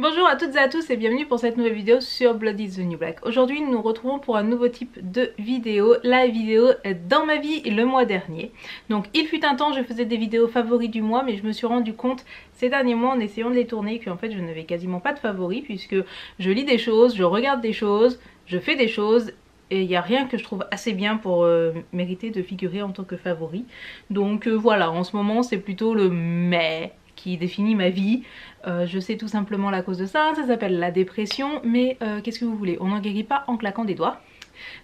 Bonjour à toutes et à tous et bienvenue pour cette nouvelle vidéo sur Blood is the New Black. Aujourd'hui nous nous retrouvons pour un nouveau type de vidéo, la vidéo dans ma vie le mois dernier. Donc il fut un temps je faisais des vidéos favoris du mois, mais je me suis rendu compte ces derniers mois en essayant de les tourner qu'en fait je n'avais quasiment pas de favoris, puisque je lis des choses, je regarde des choses, je fais des choses et il n'y a rien que je trouve assez bien pour mériter de figurer en tant que favori. Donc voilà, en ce moment c'est plutôt le mais qui définit ma vie. Je sais tout simplement la cause de ça s'appelle la dépression, mais qu'est-ce que vous voulez, on n'en guérit pas en claquant des doigts.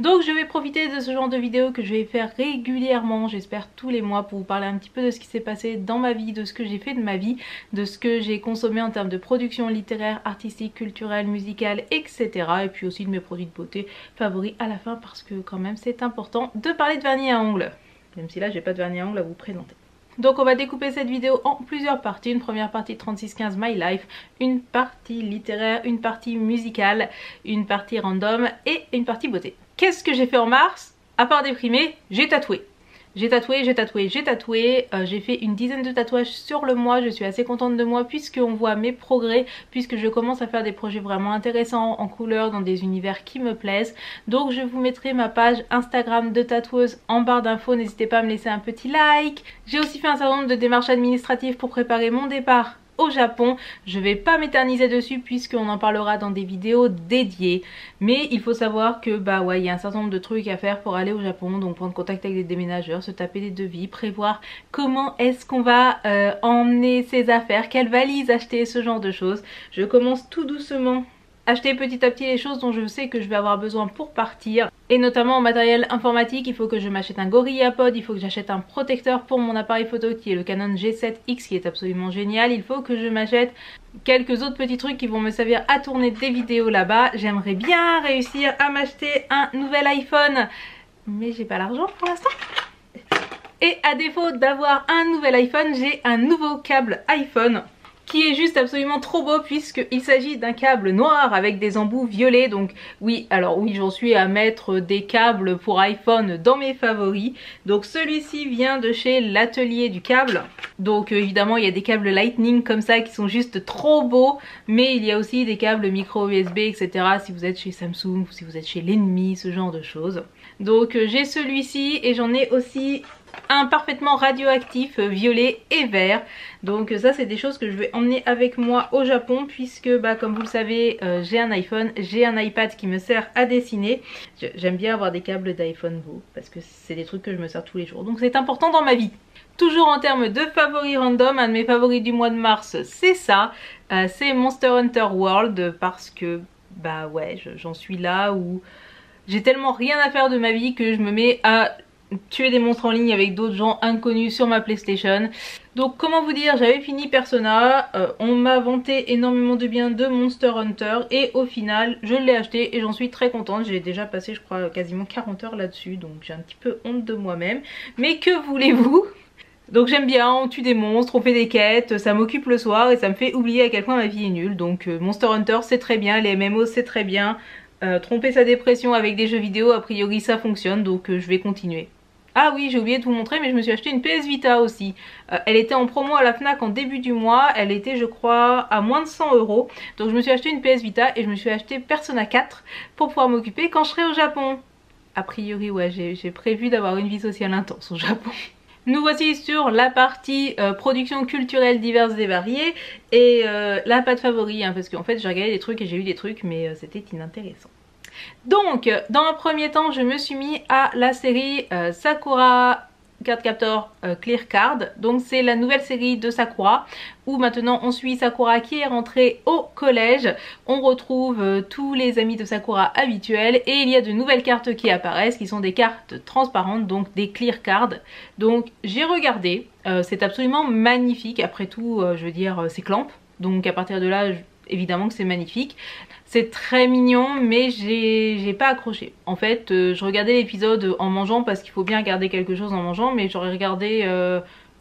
Donc je vais profiter de ce genre de vidéo que je vais faire régulièrement, j'espère tous les mois, pour vous parler un petit peu de ce qui s'est passé dans ma vie, de ce que j'ai fait de ma vie, de ce que j'ai consommé en termes de production littéraire, artistique, culturelle, musicale, etc. Et puis aussi de mes produits de beauté favoris à la fin, parce que quand même c'est important de parler de vernis à ongles, même si là j'ai pas de vernis à ongles à vous présenter. Donc on va découper cette vidéo en plusieurs parties. Une première partie 3615 My Life, une partie littéraire, une partie musicale, une partie random et une partie beauté. Qu'est-ce que j'ai fait en mars? À part déprimer, j'ai tatoué. J'ai fait une dizaine de tatouages sur le mois. Je suis assez contente de moi puisqu'on voit mes progrès, puisque je commence à faire des projets vraiment intéressants en couleur dans des univers qui me plaisent. Donc je vous mettrai ma page Instagram de tatoueuse en barre d'infos, n'hésitez pas à me laisser un petit like. J'ai aussi fait un certain nombre de démarches administratives pour préparer mon départ au Japon. Je vais pas m'éterniser dessus puisqu'on en parlera dans des vidéos dédiées, mais il faut savoir que bah ouais, il y a un certain nombre de trucs à faire pour aller au Japon, donc prendre contact avec des déménageurs, se taper des devis, prévoir comment est-ce qu'on va emmener ses affaires, quelle valise acheter, ce genre de choses. Je commence tout doucement acheter petit à petit les choses dont je sais que je vais avoir besoin pour partir, et notamment en matériel informatique. Il faut que je m'achète un GorillaPod, il faut que j'achète un protecteur pour mon appareil photo qui est le Canon G7X qui est absolument génial, il faut que je m'achète quelques autres petits trucs qui vont me servir à tourner des vidéos là-bas. J'aimerais bien réussir à m'acheter un nouvel iPhone, mais j'ai pas l'argent pour l'instant. Et à défaut d'avoir un nouvel iPhone, j'ai un nouveau câble iPhone qui est juste absolument trop beau, puisqu'il s'agit d'un câble noir avec des embouts violets. Donc oui, alors oui, j'en suis à mettre des câbles pour iPhone dans mes favoris. Donc celui-ci vient de chez l'atelier du câble. Donc évidemment il y a des câbles Lightning comme ça qui sont juste trop beaux, mais il y a aussi des câbles micro USB, etc. si vous êtes chez Samsung ou si vous êtes chez l'ennemi, ce genre de choses. Donc j'ai celui-ci, et j'en ai aussi un parfaitement radioactif violet et vert. Donc ça c'est des choses que je vais emmener avec moi au Japon, puisque bah comme vous le savez j'ai un iPhone, j'ai un iPad qui me sert à dessiner. J'aime bien avoir des câbles d'iPhone beaux parce que c'est des trucs que je me sers tous les jours, donc c'est important dans ma vie. Toujours en termes de favoris random, un de mes favoris du mois de mars c'est ça, c'est Monster Hunter World, parce que bah ouais, j'en suis là où j'ai tellement rien à faire de ma vie que je me mets à tuer des monstres en ligne avec d'autres gens inconnus sur ma PlayStation. Donc comment vous dire, j'avais fini Persona, on m'a vanté énormément de bien de Monster Hunter, et au final je l'ai acheté et j'en suis très contente. J'ai déjà passé je crois quasiment 40 heures là-dessus, donc j'ai un petit peu honte de moi-même, mais que voulez-vous? Donc j'aime bien, on tue des monstres, on fait des quêtes, ça m'occupe le soir et ça me fait oublier à quel point ma vie est nulle. Donc Monster Hunter c'est très bien, les MMO c'est très bien, tromper sa dépression avec des jeux vidéo a priori ça fonctionne, donc je vais continuer. Ah oui, j'ai oublié de vous montrer, mais je me suis acheté une PS Vita aussi. Elle était en promo à la Fnac en début du mois, elle était je crois à moins de 100 €. Donc je me suis acheté une PS Vita et je me suis acheté Persona 4 pour pouvoir m'occuper quand je serai au Japon. A priori ouais, j'ai prévu d'avoir une vie sociale intense au Japon. Nous voici sur la partie production culturelle diverses et variées, et là pas de favoris hein, parce qu'en fait j'ai regardé des trucs et j'ai eu des trucs, mais c'était inintéressant. Donc dans un premier temps je me suis mis à la série Sakura Cardcaptor Clear Card. Donc c'est la nouvelle série de Sakura où maintenant on suit Sakura qui est rentrée au collège. On retrouve tous les amis de Sakura habituels, et il y a de nouvelles cartes qui apparaissent qui sont des cartes transparentes, donc des Clear Cards. Donc j'ai regardé, c'est absolument magnifique. Après tout je veux dire c'est Clamp, donc à partir de là évidemment que c'est magnifique. C'est très mignon, mais j'ai pas accroché. En fait, je regardais l'épisode en mangeant parce qu'il faut bien regarder quelque chose en mangeant, mais j'aurais regardé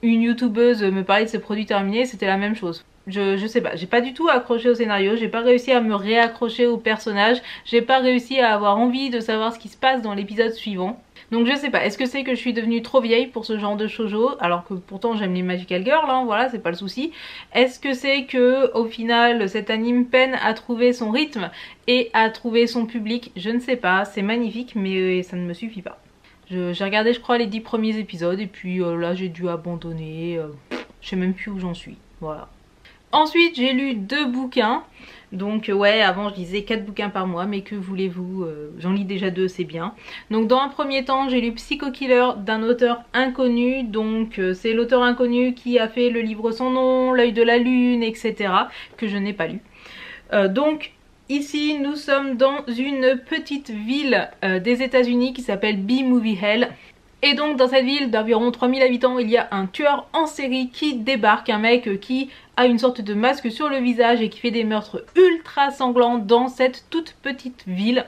une youtubeuse me parler de ses produits terminés, c'était la même chose. Je sais pas, j'ai pas du tout accroché au scénario, j'ai pas réussi à me réaccrocher au personnage, j'ai pas réussi à avoir envie de savoir ce qui se passe dans l'épisode suivant. Donc je sais pas, est-ce que c'est que je suis devenue trop vieille pour ce genre de shoujo, alors que pourtant j'aime les magical girls, hein, voilà, c'est pas le souci. Est-ce que c'est que au final cet anime peine à trouver son rythme et à trouver son public? Je ne sais pas, c'est magnifique mais ça ne me suffit pas. J'ai regardé je crois les 10 premiers épisodes et puis là j'ai dû abandonner, je sais même plus où j'en suis, voilà. Ensuite j'ai lu 2 bouquins, donc ouais avant je lisais 4 bouquins par mois mais que voulez-vous, j'en lis déjà 2, c'est bien. Donc dans un premier temps j'ai lu Psycho Killer d'un auteur inconnu, donc c'est l'auteur inconnu qui a fait le livre Son nom, L'œil de la lune, etc. que je n'ai pas lu. Donc ici nous sommes dans une petite ville des États-Unis qui s'appelle B-Movie Hell. Et donc dans cette ville d'environ 3000 habitants, il y a un tueur en série qui débarque, un mec qui a une sorte de masque sur le visage et qui fait des meurtres ultra sanglants dans cette toute petite ville.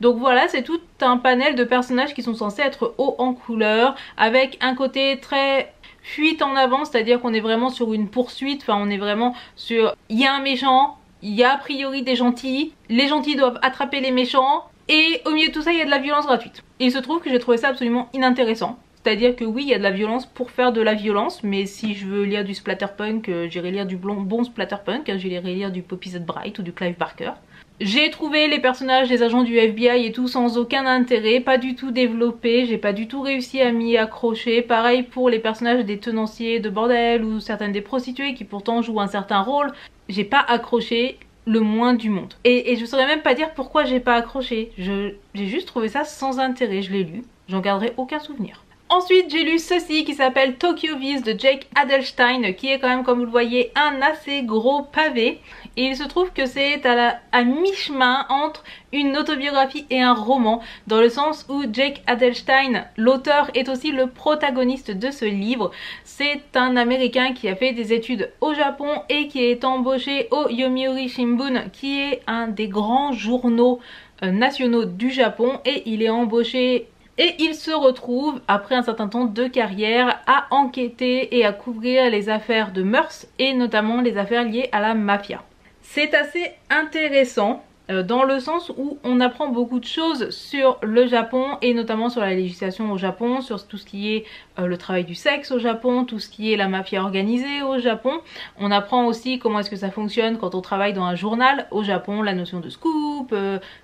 Donc voilà, c'est tout un panel de personnages qui sont censés être hauts en couleur, avec un côté très fuite en avant, c'est-à-dire qu'on est vraiment sur une poursuite, enfin on est vraiment sur... Il y a un méchant, il y a a priori des gentils, les gentils doivent attraper les méchants, et au milieu de tout ça il y a de la violence gratuite. Et il se trouve que j'ai trouvé ça absolument inintéressant. C'est-à-dire que oui il y a de la violence pour faire de la violence, mais si je veux lire du splatterpunk, j'irai lire du bon splatterpunk, hein, j'irai lire du Poppy Z. Brite ou du Clive Barker. J'ai trouvé les personnages des agents du FBI et tout sans aucun intérêt, pas du tout développés, j'ai pas du tout réussi à m'y accrocher. Pareil pour les personnages des tenanciers de bordel ou certaines des prostituées qui pourtant jouent un certain rôle, j'ai pas accroché le moins du monde. Et je saurais même pas dire pourquoi j'ai pas accroché, j'ai juste trouvé ça sans intérêt, je l'ai lu, j'en garderai aucun souvenir. Ensuite j'ai lu ceci qui s'appelle Tokyo Vice de Jake Adelstein, qui est quand même, comme vous le voyez, un assez gros pavé. Et il se trouve que c'est à mi-chemin entre une autobiographie et un roman, dans le sens où Jake Adelstein, l'auteur, est aussi le protagoniste de ce livre. C'est un Américain qui a fait des études au Japon et qui est embauché au Yomiuri Shimbun, qui est un des grands journaux nationaux du Japon, et il est embauché... Et il se retrouve, après un certain temps de carrière, à enquêter et à couvrir les affaires de mœurs et notamment les affaires liées à la mafia. C'est assez intéressant dans le sens où on apprend beaucoup de choses sur le Japon et notamment sur la législation au Japon, sur tout ce qui est le travail du sexe au Japon, tout ce qui est la mafia organisée au Japon. On apprend aussi comment est-ce que ça fonctionne quand on travaille dans un journal au Japon, la notion de scoop,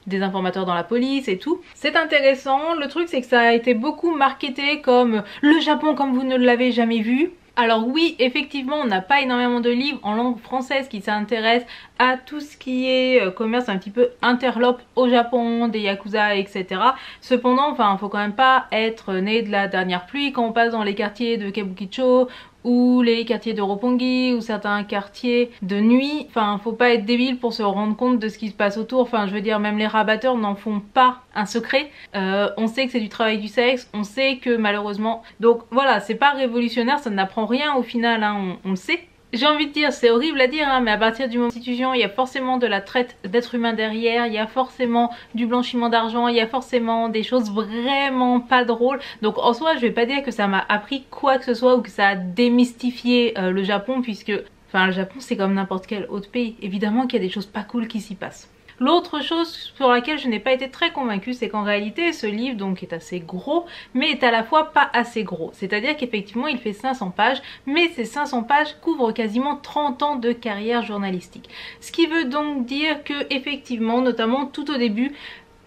des informateurs dans la police et tout. C'est intéressant, le truc c'est que ça a été beaucoup marketé comme le Japon comme vous ne l'avez jamais vu. Alors oui, effectivement, on n'a pas énormément de livres en langue française qui s'intéressent à tout ce qui est commerce un petit peu interlope au Japon, des yakuza, etc. Cependant, enfin, faut quand même pas être né de la dernière pluie quand on passe dans les quartiers de Kabukicho ou les quartiers de Roppongi ou certains quartiers de nuit. Enfin, faut pas être débile pour se rendre compte de ce qui se passe autour. Enfin, je veux dire, même les rabatteurs n'en font pas un secret. On sait que c'est du travail du sexe, on sait que malheureusement... Donc voilà, c'est pas révolutionnaire, ça n'apprend rien au final, hein, on le sait. J'ai envie de dire, c'est horrible à dire, hein, mais à partir du moment où il y a forcément de la traite d'êtres humains derrière, il y a forcément du blanchiment d'argent, il y a forcément des choses vraiment pas drôles. Donc en soi, je vais pas dire que ça m'a appris quoi que ce soit ou que ça a démystifié le Japon, puisque enfin le Japon c'est comme n'importe quel autre pays. Évidemment qu'il y a des choses pas cool qui s'y passent. L'autre chose sur laquelle je n'ai pas été très convaincue, c'est qu'en réalité ce livre donc est assez gros mais est à la fois pas assez gros. C'est-à-dire qu'effectivement il fait 500 pages mais ces 500 pages couvrent quasiment 30 ans de carrière journalistique. Ce qui veut donc dire que effectivement, notamment tout au début,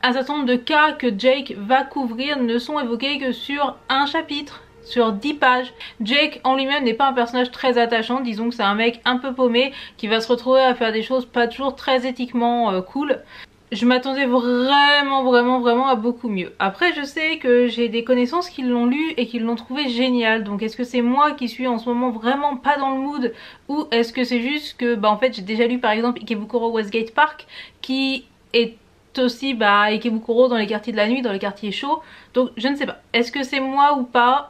un certain nombre de cas que Jake va couvrir ne sont évoqués que sur un chapitre, sur 10 pages. Jake en lui-même n'est pas un personnage très attachant, disons que c'est un mec un peu paumé qui va se retrouver à faire des choses pas toujours très éthiquement cool. Je m'attendais vraiment à beaucoup mieux. Après je sais que j'ai des connaissances qui l'ont lu et qui l'ont trouvé génial, donc est-ce que c'est moi qui suis en ce moment vraiment pas dans le mood, ou est-ce que c'est juste que en fait j'ai déjà lu par exemple Ikebukuro Westgate Park qui est aussi Ikebukuro dans les quartiers de la nuit, dans les quartiers chauds, donc je ne sais pas, est-ce que c'est moi ou pas?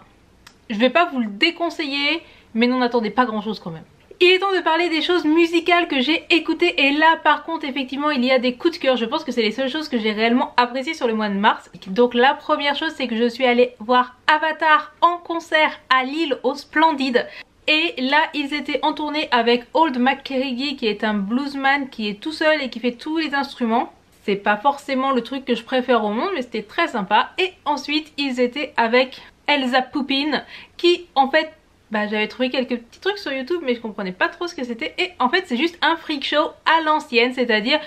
Je vais pas vous le déconseiller, mais n'en attendez pas grand chose quand même. Il est temps de parler des choses musicales que j'ai écoutées, et là par contre effectivement il y a des coups de cœur. Je pense que c'est les seules choses que j'ai réellement appréciées sur le mois de mars. Donc la première chose c'est que je suis allée voir Avatar en concert à Lille au Splendide. Et là ils étaient en tournée avec Old McCarrigy qui est un bluesman qui est tout seul et qui fait tous les instruments. C'est pas forcément le truc que je préfère au monde, mais c'était très sympa. Et ensuite ils étaient avec Elsa Poupine, qui en fait, j'avais trouvé quelques petits trucs sur YouTube mais je comprenais pas trop ce que c'était. Et en fait c'est juste un freak show à l'ancienne, c'est-à-dire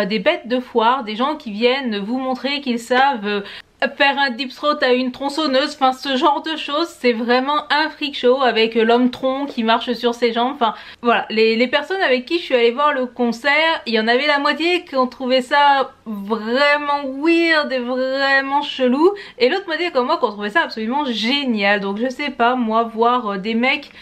des bêtes de foire, des gens qui viennent vous montrer qu'ils savent faire un deep throat à une tronçonneuse, enfin ce genre de choses. C'est vraiment un freak show avec l'homme tronc qui marche sur ses jambes. Enfin voilà, les personnes avec qui je suis allée voir le concert, il y en avait la moitié qui ont trouvé ça vraiment weird et vraiment chelou, et l'autre moitié comme moi qui ont trouvé ça absolument génial. Donc je sais pas, moi voir des mecs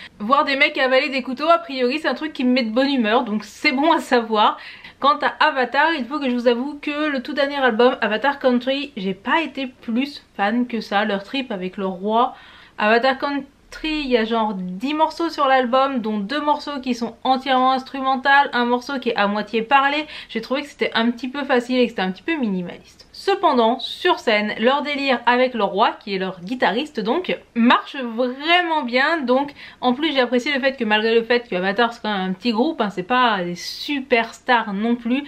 avaler des couteaux, a priori c'est un truc qui me met de bonne humeur, donc c'est bon à savoir. Quant à Avatar, il faut que je vous avoue que le tout dernier album, Avatar Country, j'ai pas été plus fan que ça. Leur trip avec le roi. Avatar Country, il y a genre 10 morceaux sur l'album, dont 2 morceaux qui sont entièrement instrumentaux, un morceau qui est à moitié parlé. J'ai trouvé que c'était un petit peu facile et que c'était un petit peu minimaliste. Cependant, sur scène, leur délire avec le roi, qui est leur guitariste donc, marche vraiment bien. Donc en plus j'ai apprécié le fait que malgré le fait que Avatar c'est quand même un petit groupe, hein, c'est pas des superstars non plus,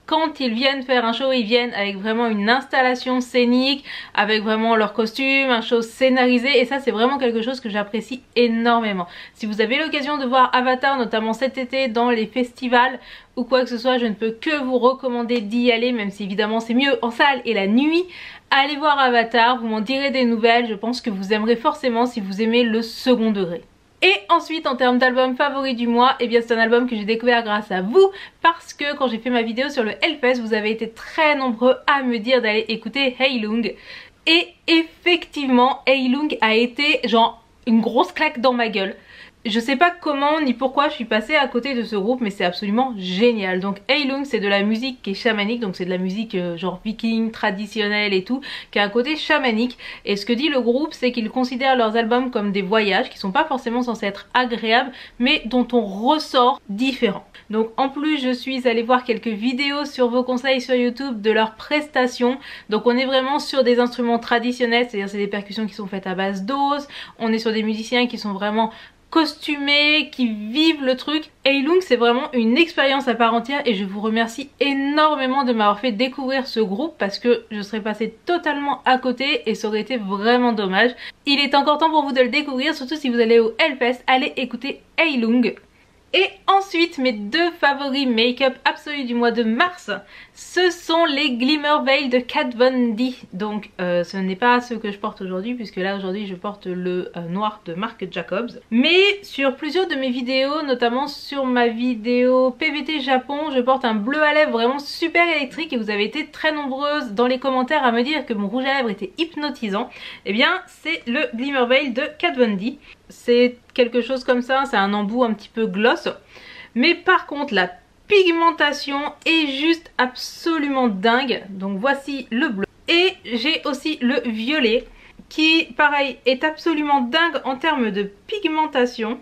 quand ils viennent faire un show, ils viennent avec vraiment une installation scénique, avec vraiment leur costume, un show scénarisé, et ça c'est vraiment quelque chose que j'apprécie énormément. Si vous avez l'occasion de voir Avatar, notamment cet été dans les festivals ou quoi que ce soit, je ne peux que vous recommander d'y aller, même si évidemment c'est mieux en salle et la nuit. Allez voir Avatar, vous m'en direz des nouvelles, je pense que vous aimerez forcément si vous aimez le second degré. Et ensuite en termes d'album favori du mois, eh bien c'est un album que j'ai découvert grâce à vous, parce que quand j'ai fait ma vidéo sur le Hellfest, vous avez été très nombreux à me dire d'aller écouter Heilung. Et effectivement, Heilung a été genre une grosse claque dans ma gueule. Je sais pas comment ni pourquoi je suis passée à côté de ce groupe, mais c'est absolument génial. Donc Heilung, c'est de la musique qui est chamanique, donc c'est de la musique genre viking, traditionnelle et tout, qui a un côté chamanique. Et ce que dit le groupe, c'est qu'ils considèrent leurs albums comme des voyages qui sont pas forcément censés être agréables, mais dont on ressort différent. Donc en plus je suis allée voir quelques vidéos sur vos conseils sur YouTube de leurs prestations. Donc on est vraiment sur des instruments traditionnels, c'est-à-dire c'est des percussions qui sont faites à base d'os, on est sur des musiciens qui sont vraiment costumés, qui vivent le truc. Heilung c'est vraiment une expérience à part entière et je vous remercie énormément de m'avoir fait découvrir ce groupe, parce que je serais passée totalement à côté et ça aurait été vraiment dommage. Il est encore temps pour vous de le découvrir, surtout si vous allez au Hellfest, allez écouter Heilung. Et ensuite mes deux favoris make-up absolus du mois de mars, ce sont les Glimmer Veil de Kat Von D. Donc ce n'est pas ceux que je porte aujourd'hui, puisque là aujourd'hui je porte le noir de Marc Jacobs. Mais sur plusieurs de mes vidéos, notamment sur ma vidéo PVT Japon, je porte un bleu à lèvres vraiment super électrique, et vous avez été très nombreuses dans les commentaires à me dire que mon rouge à lèvres était hypnotisant. Et bien c'est le Glimmer Veil de Kat Von D. C'est quelque chose comme ça, c'est un embout un petit peu gloss. Mais par contre la pigmentation est juste absolument dingue. Donc voici le bleu. Et j'ai aussi le violet qui pareil est absolument dingue en termes de pigmentation.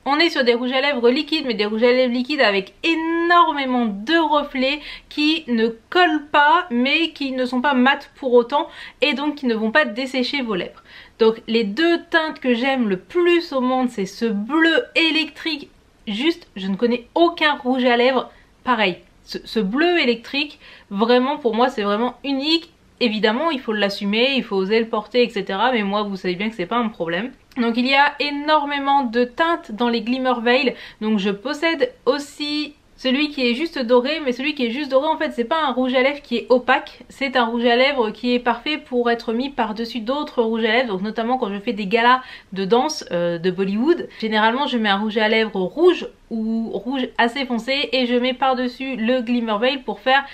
On est sur des rouges à lèvres liquides, mais des rouges à lèvres liquides avec énormément de reflets qui ne collent pas mais qui ne sont pas mat pour autant, et donc qui ne vont pas dessécher vos lèvres. Donc les deux teintes que j'aime le plus au monde, c'est ce bleu électrique. Juste, je ne connais aucun rouge à lèvres pareil. Ce bleu électrique, vraiment pour moi c'est vraiment unique. Évidemment il faut l'assumer, il faut oser le porter, etc. Mais moi vous savez bien que c'est pas un problème. Donc il y a énormément de teintes dans les Glimmer Veil. Donc je possède aussi celui qui est juste doré, mais celui qui est juste doré en fait c'est pas un rouge à lèvres qui est opaque, c'est un rouge à lèvres qui est parfait pour être mis par dessus d'autres rouges à lèvres. Donc notamment quand je fais des galas de danse de Bollywood, généralement je mets un rouge à lèvres rouge ou rouge assez foncé et je mets par dessus le Glimmer Veil pour faire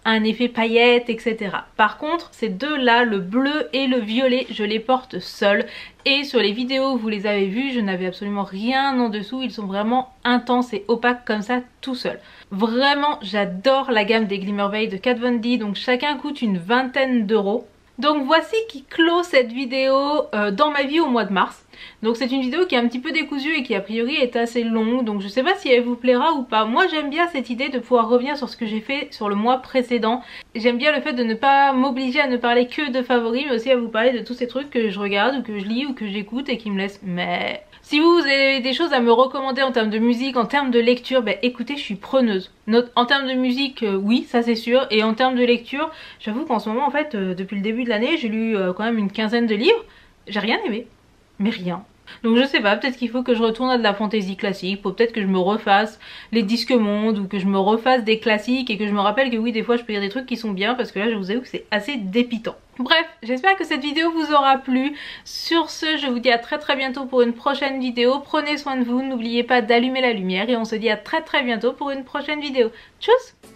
un effet paillette, etc. Par contre ces deux là, le bleu et le violet, je les porte seuls, et sur les vidéos vous les avez vus, je n'avais absolument rien en dessous, ils sont vraiment intenses et opaques comme ça tout seuls. Vraiment j'adore la gamme des Glimmer Veil de Kat Von D, donc chacun coûte une vingtaine d'euros. Donc voici qui clôt cette vidéo dans ma vie au mois de mars. Donc c'est une vidéo qui est un petit peu décousue et qui a priori est assez longue, donc je sais pas si elle vous plaira ou pas. Moi j'aime bien cette idée de pouvoir revenir sur ce que j'ai fait sur le mois précédent. J'aime bien le fait de ne pas m'obliger à ne parler que de favoris, mais aussi à vous parler de tous ces trucs que je regarde ou que je lis ou que j'écoute et qui me laissent mais Si vous avez des choses à me recommander en termes de musique, en termes de lecture, bah écoutez, je suis preneuse. En termes de musique, oui, ça c'est sûr. Et en termes de lecture, j'avoue qu'en ce moment, en fait, depuis le début de l'année, j'ai lu quand même une quinzaine de livres. J'ai rien aimé, mais rien. Donc je sais pas, peut-être qu'il faut que je retourne à de la fantasy classique, peut-être que je me refasse les disques mondes ou que je me refasse des classiques et que je me rappelle que oui, des fois je peux lire des trucs qui sont bien, parce que là je vous avoue que c'est assez dépitant. Bref, j'espère que cette vidéo vous aura plu. Sur ce, je vous dis à très bientôt pour une prochaine vidéo. Prenez soin de vous, n'oubliez pas d'allumer la lumière et on se dit à très bientôt pour une prochaine vidéo. Tchuss!